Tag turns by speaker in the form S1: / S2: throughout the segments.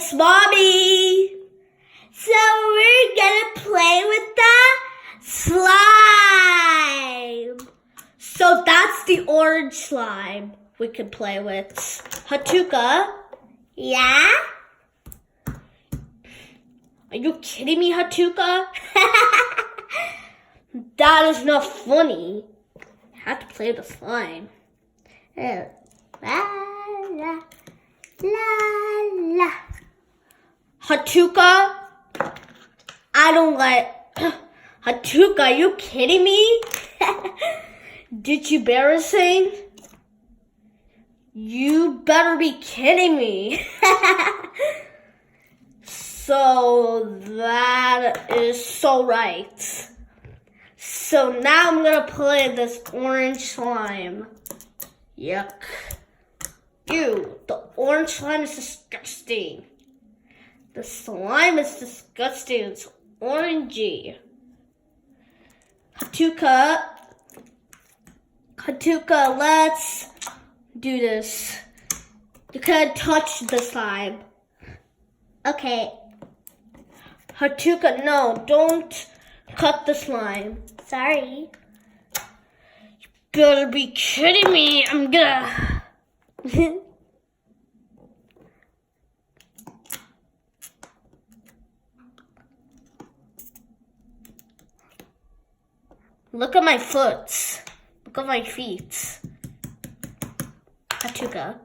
S1: It's Mommy. So we're gonna play with the slime. So that's the orange slime we can play with. Hatuka. Yeah? Are you kidding me, Hatuka? That is not funny. I have to play with the slime. La la la la. Hatuka, I don't like. Hatuka, are you kidding me? Did you embarrassing? You better be kidding me. So that is so right. So now I'm gonna play this orange slime. Yuck. Ew, the orange slime is disgusting. The slime is disgusting. It's orangey. Hatuka, let's do this. You can't touch the slime. Okay. Hatuka, no, don't cut the slime. Sorry. You better be kidding me. I'm gonna... Look at my foot. Look at my feet. Hatuka.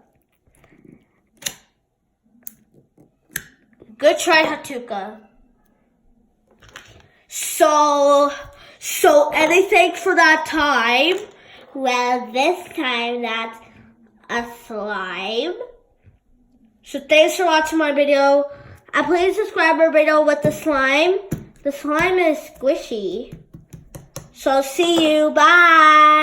S1: Good try, Hatuka. So anything for that time? Well, this time that's a slime. So thanks for watching my video. And please subscribe my video with the slime. The slime is squishy. So see you. Bye.